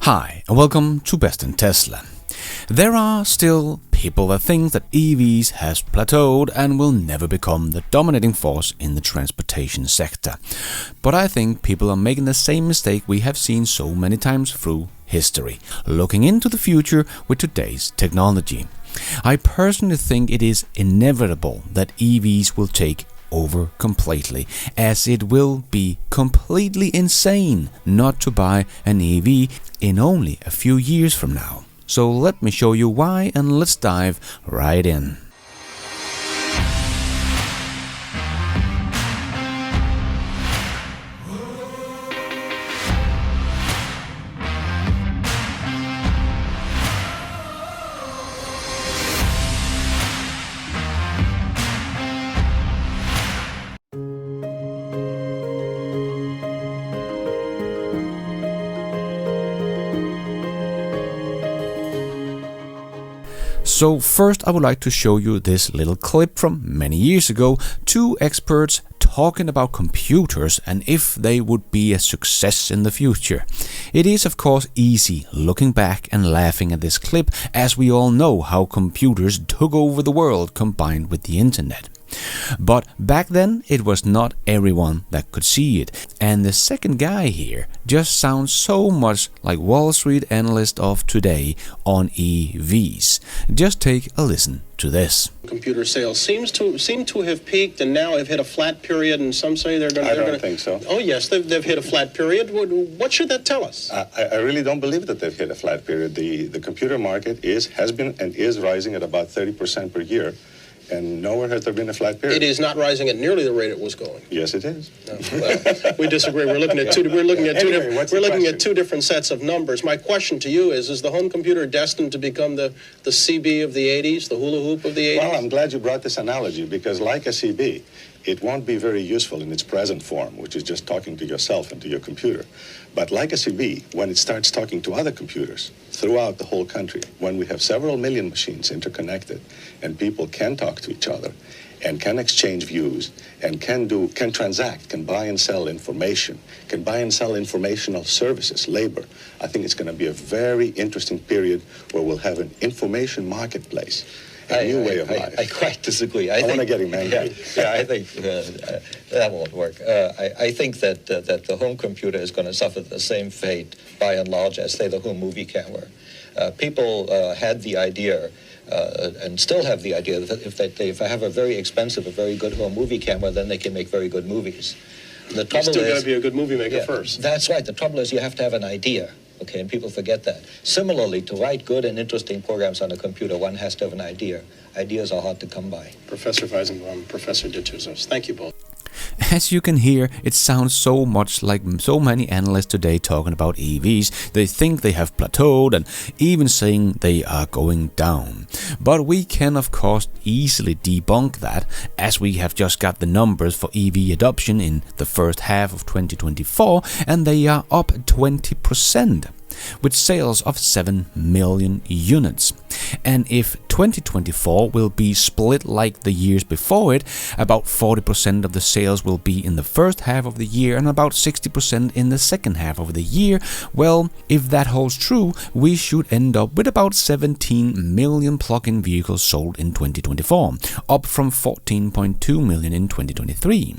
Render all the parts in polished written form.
Hi, and welcome to Best in Tesla. There are still people that think that EVs has plateaued and will never become the dominating force in the transportation sector. But I think people are making the same mistake we have seen so many times through history, looking into the future with today's technology. I personally think it is inevitable that EVs will take over completely, as it will be completely insane not to buy an EV in only a few years from now. So let me show you why, and let's dive right in. So first I would like to show you this little clip from many years ago, two experts talking about computers and if they would be a success in the future. It is of course easy looking back and laughing at this clip, as we all know how computers took over the world combined with the internet. But back then it was not everyone that could see it, and the second guy here just sounds so much like Wall Street analyst of today on EVs. Just take a listen to this. Computer sales seem to have peaked and now have hit a flat period, and some say they're going to... I don't think so. Oh yes, they've hit a flat period. What should that tell us? I really don't believe that they've hit a flat period. The computer market has been and is rising at about 30% per year. And nowhere has there been a flat period. It is not rising at nearly the rate it was going. Yes, it is. No, well, we disagree. We're looking at two different sets of numbers. My question to you is the home computer destined to become the CB of the 80s, the hula hoop of the 80s? Well, I'm glad you brought this analogy, because like a CB, it won't be very useful in its present form, which is just talking to yourself and to your computer. But like a CB, when it starts talking to other computers throughout the whole country, when we have several million machines interconnected and people can talk to each other and can exchange views and can transact, can buy and sell information, can buy and sell informational services, labor, I think it's going to be a very interesting period where we'll have an information marketplace. A new way of life. I quite disagree. I want to get him angry. Yeah, I think that won't work. I think that the home computer is going to suffer the same fate, by and large, as, say, the home movie camera. People had the idea, and still have the idea, that if I have a very expensive, a very good home movie camera, then they can make very good movies. The trouble is, you still got to be a good movie maker first. That's right. The trouble is you have to have an idea. Okay, and people forget that. Similarly, to write good and interesting programs on a computer, one has to have an idea. Ideas are hard to come by. Professor Weisenbaum, Professor de Touzos, thank you both. As you can hear, it sounds so much like so many analysts today talking about EVs. They think they have plateaued and even saying they are going down. But we can of course easily debunk that, as we have just got the numbers for EV adoption in the first half of 2024, and they are up 20%. With sales of 7 million units. And if 2024 will be split like the years before it, about 40% of the sales will be in the first half of the year and about 60% in the second half of the year, well, if that holds true, we should end up with about 17 million plug-in vehicles sold in 2024, up from 14.2 million in 2023,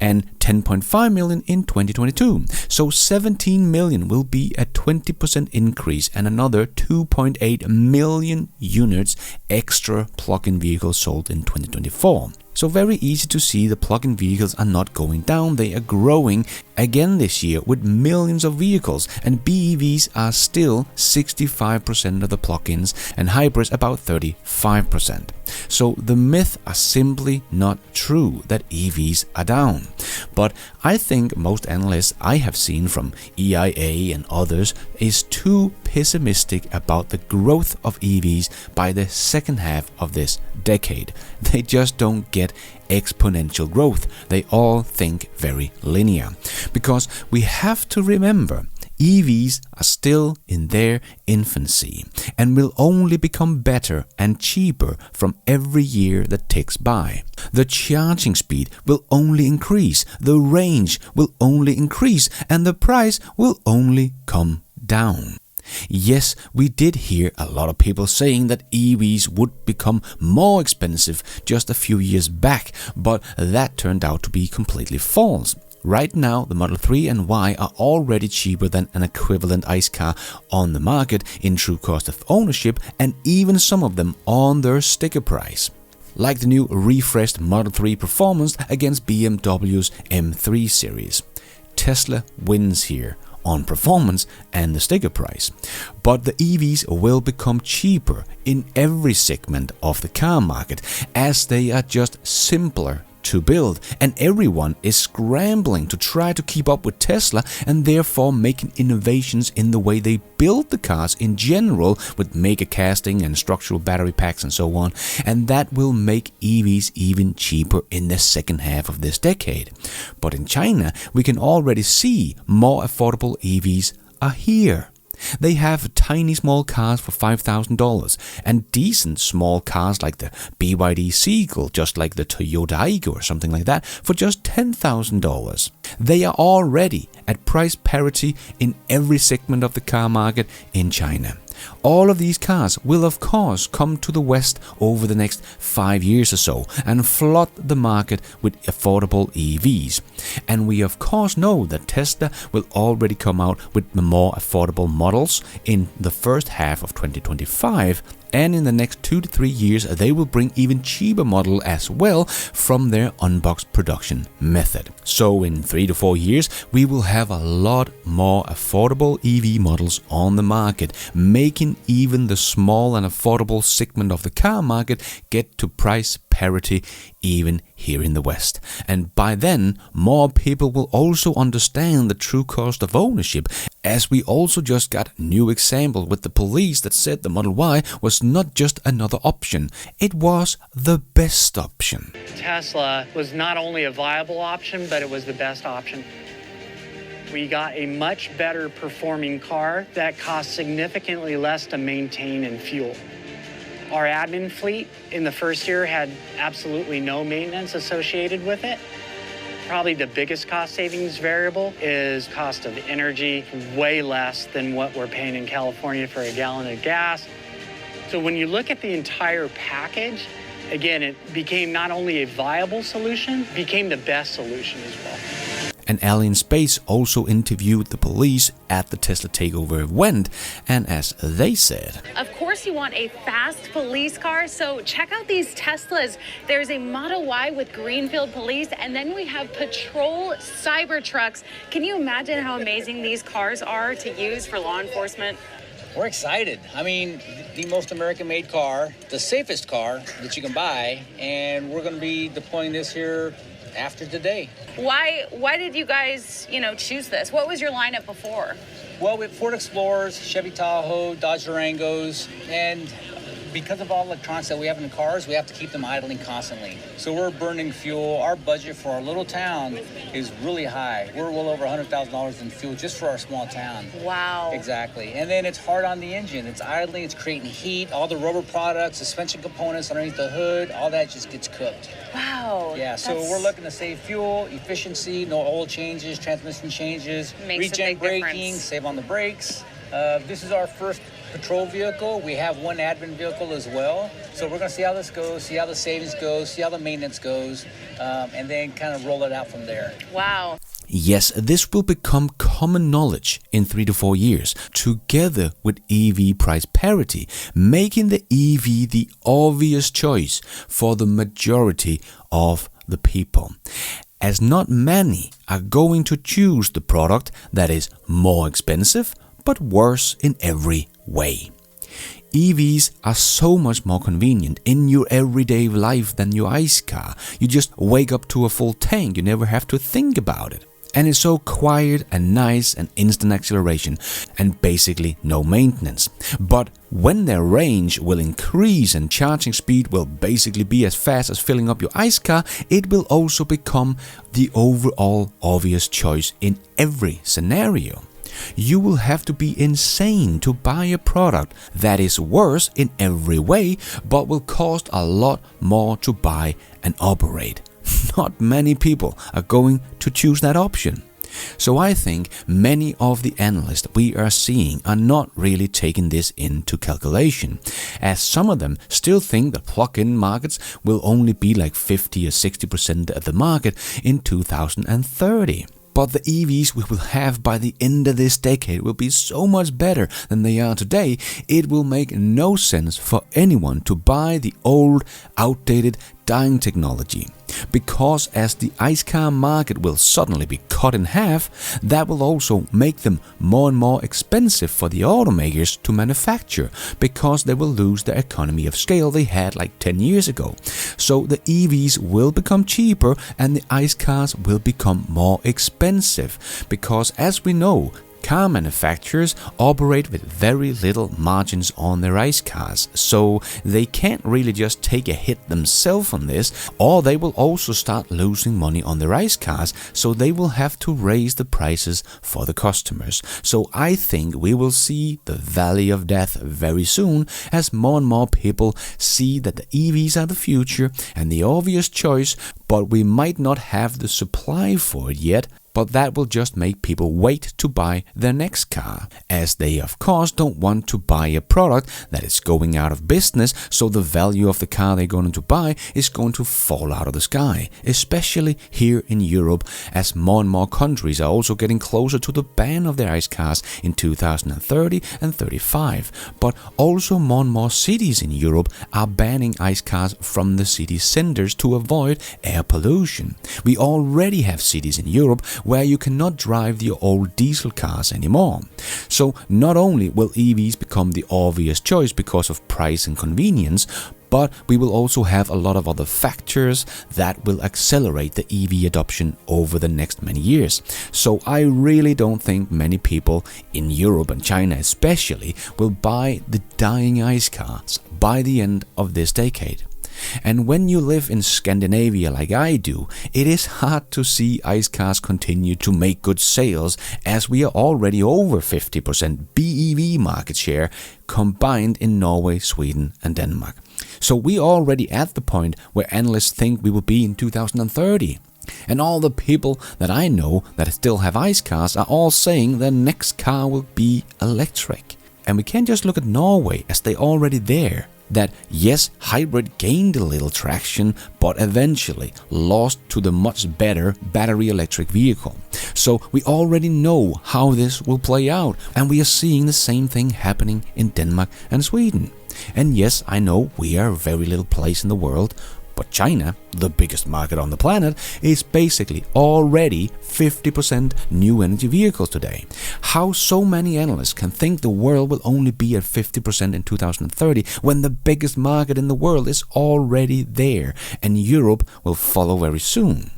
and 10.5 million in 2022. So 17 million will be a 20% increase and another 2.8 million units extra plug-in vehicles sold in 2024. So very easy to see the plug-in vehicles are not going down, they are growing again this year with millions of vehicles, and BEVs are still 65% of the plug-ins and hybrids about 35%. So the myths are simply not true that EVs are down. But I think most analysts I have seen from EIA and others is too pessimistic about the growth of EVs by the second half of this decade. They just don't get exponential growth. They all think very linear. Because we have to remember, EVs are still in their infancy and will only become better and cheaper from every year that ticks by. The charging speed will only increase, the range will only increase, and the price will only come down. Yes, we did hear a lot of people saying that EVs would become more expensive just a few years back, but that turned out to be completely false. Right now, the Model 3 and Y are already cheaper than an equivalent ICE car on the market in true cost of ownership, and even some of them on their sticker price. Like the new refreshed Model 3 Performance against BMW's M3 series. Tesla wins here on performance and the sticker price. But the EVs will become cheaper in every segment of the car market, as they are just simpler to build, and everyone is scrambling to try to keep up with Tesla, and therefore making innovations in the way they build the cars in general, with mega casting and structural battery packs and so on, and that will make EVs even cheaper in the second half of this decade. But in China, we can already see more affordable EVs are here. They have tiny small cars for $5,000 and decent small cars like the BYD Seagull, just like the Toyota Aygo or something like that, for just $10,000. They are already at price parity in every segment of the car market in China. All of these cars will of course come to the West over the next 5 years or so and flood the market with affordable EVs. And we of course know that Tesla will already come out with the more affordable models in the first half of 2025, and in the next 2 to 3 years they will bring even cheaper model as well from their unboxed production method. So in 3 to 4 years we will have a lot more affordable EV models on the market, making even the small and affordable segment of the car market get to price parity even here in the West. And by then, more people will also understand the true cost of ownership, as we also just got a new example with the police that said the Model Y was not just another option, it was the best option. Tesla was not only a viable option, but it was the best option. We got a much better performing car that cost significantly less to maintain and fuel. Our admin fleet in the first year had absolutely no maintenance associated with it. Probably the biggest cost savings variable is cost of energy, way less than what we're paying in California for a gallon of gas. So when you look at the entire package, again, it became not only a viable solution, became the best solution as well. And Alien Space also interviewed the police at the Tesla takeover event, and as they said, of course you want a fast police car, so check out these Teslas. There's a Model Y with Greenfield Police, and then we have patrol Cybertrucks. Can you imagine how amazing these cars are to use for law enforcement? We're excited. I mean, the most American-made car, the safest car that you can buy, and we're going to be deploying this here after today. Why did you guys, choose this? What was your lineup before? Well, we have Ford Explorers, Chevy Tahoe, Dodge Durangos, and because of all the electronics that we have in the cars, we have to keep them idling constantly. So we're burning fuel. Our budget for our little town is really high. We're well over $100,000 in fuel just for our small town. Wow. Exactly. And then it's hard on the engine. It's idling, it's creating heat. All the rubber products, suspension components underneath the hood, all that just gets cooked. Wow. Yeah, so we're looking to save fuel, efficiency, no oil changes, transmission changes, regen braking, save on the brakes. This is our first patrol vehicle. We have one admin vehicle as well. So we're going to see how this goes, see how the savings goes, see how the maintenance goes, and then kind of roll it out from there. Wow. Yes, this will become common knowledge in 3 to 4 years, together with EV price parity, making the EV the obvious choice for the majority of the people, as not many are going to choose the product that is more expensive but worse in every way. EVs are so much more convenient in your everyday life than your ICE car. You just wake up to a full tank, you never have to think about it. And it's so quiet and nice and instant acceleration and basically no maintenance. But when their range will increase and charging speed will basically be as fast as filling up your ICE car, it will also become the overall obvious choice in every scenario. You will have to be insane to buy a product that is worse in every way but will cost a lot more to buy and operate. Not many people are going to choose that option. So I think many of the analysts we are seeing are not really taking this into calculation, as some of them still think the plug-in markets will only be like 50 or 60% of the market in 2030. But the EVs we will have by the end of this decade will be so much better than they are today, it will make no sense for anyone to buy the old, outdated, dying technology. Because as the ICE car market will suddenly be cut in half, that will also make them more and more expensive for the automakers to manufacture, because they will lose the economy of scale they had like 10 years ago. So the EVs will become cheaper and the ICE cars will become more expensive, because as we know, car manufacturers operate with very little margins on their ICE cars, so they can't really just take a hit themselves on this, or they will also start losing money on their ICE cars, so they will have to raise the prices for the customers. So I think we will see the valley of death very soon, as more and more people see that the EVs are the future and the obvious choice, but we might not have the supply for it yet. But that will just make people wait to buy their next car, as they of course don't want to buy a product that is going out of business, so the value of the car they're going to buy is going to fall out of the sky, especially here in Europe, as more and more countries are also getting closer to the ban of their ICE cars in 2030 and 35. But also more and more cities in Europe are banning ICE cars from the city centers to avoid air pollution. We already have cities in Europe where you cannot drive the old diesel cars anymore. So not only will EVs become the obvious choice because of price and convenience, but we will also have a lot of other factors that will accelerate the EV adoption over the next many years. So I really don't think many people in Europe and China especially will buy the dying ICE cars by the end of this decade. And when you live in Scandinavia like I do, it is hard to see ICE cars continue to make good sales, as we are already over 50% BEV market share combined in Norway, Sweden and Denmark. So we are already at the point where analysts think we will be in 2030. And all the people that I know that still have ICE cars are all saying their next car will be electric. And we can't just look at Norway, as they're already there. That yes, hybrid gained a little traction, but eventually lost to the much better battery electric vehicle. So we already know how this will play out, and we are seeing the same thing happening in Denmark and Sweden. And yes, I know we are a very little place in the world, but China, the biggest market on the planet, is basically already 50% new energy vehicles today. How so many analysts can think the world will only be at 50% in 2030 when the biggest market in the world is already there and Europe will follow very soon?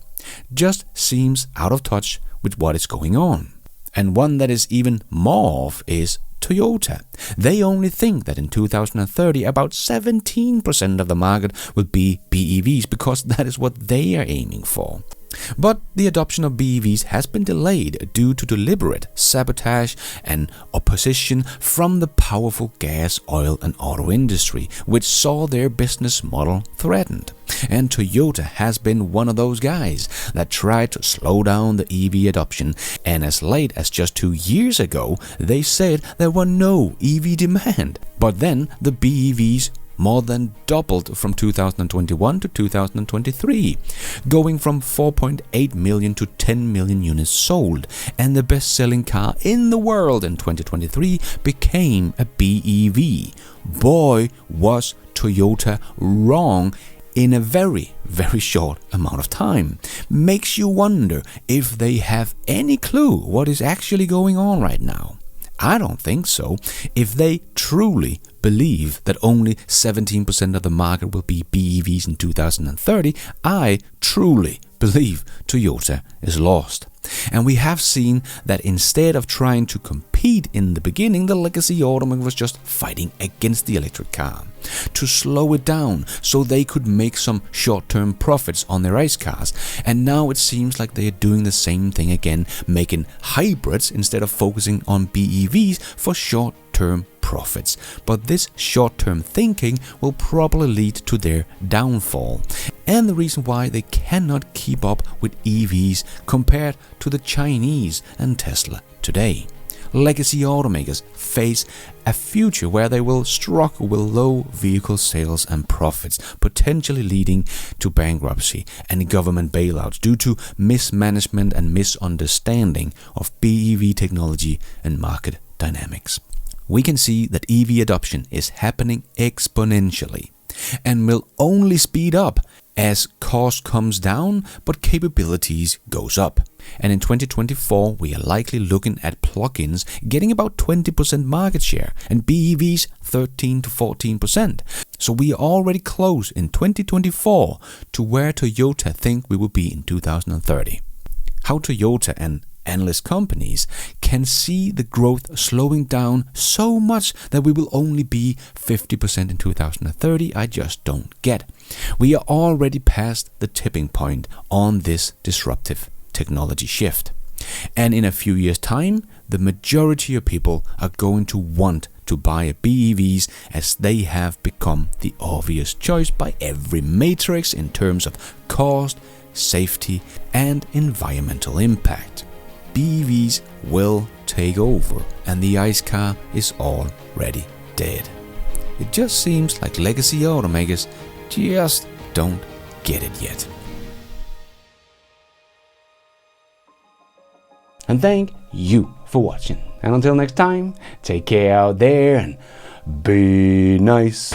Just seems out of touch with what is going on. And one that is even more off is Toyota. They only think that in 2030 about 17% of the market will be BEVs, because that is what they are aiming for. But the adoption of BEVs has been delayed due to deliberate sabotage and opposition from the powerful gas, oil and auto industry, which saw their business model threatened. And Toyota has been one of those guys that tried to slow down the EV adoption, and as late as just 2 years ago they said there were no EV demand. But then the BEVs more than doubled from 2021 to 2023, going from 4.8 million to 10 million units sold, and the best-selling car in the world in 2023 became a BEV. Boy, was Toyota wrong in a very, very short amount of time. Makes you wonder if they have any clue what is actually going on right now. I don't think so. If they truly believe that only 17% of the market will be BEVs in 2030, I truly believe Toyota is lost. And we have seen that instead of trying to compete in the beginning, the legacy automaker was just fighting against the electric car to slow it down so they could make some short-term profits on their ICE cars. And now it seems like they are doing the same thing again, making hybrids instead of focusing on BEVs for short short-term profits. But this short-term thinking will probably lead to their downfall, and the reason why they cannot keep up with EVs compared to the Chinese and Tesla today. Legacy automakers face a future where they will struggle with low vehicle sales and profits, potentially leading to bankruptcy and government bailouts due to mismanagement and misunderstanding of BEV technology and market dynamics. We can see that EV adoption is happening exponentially and will only speed up as cost comes down but capabilities goes up. And in 2024 we are likely looking at plug-ins getting about 20% market share and BEVs 13 to 14%. So we are already close in 2024 to where Toyota think we will be in 2030. How Toyota and analyst companies can see the growth slowing down so much that we will only be 50% in 2030, I just don't get. We are already past the tipping point on this disruptive technology shift. And in a few years' time, the majority of people are going to want to buy BEVs as they have become the obvious choice by every matrix in terms of cost, safety, and environmental impact. BEVs will take over, and the ICE car is already dead. It just seems like legacy automakers just don't get it yet. And thank you for watching. And until next time, take care out there and be nice.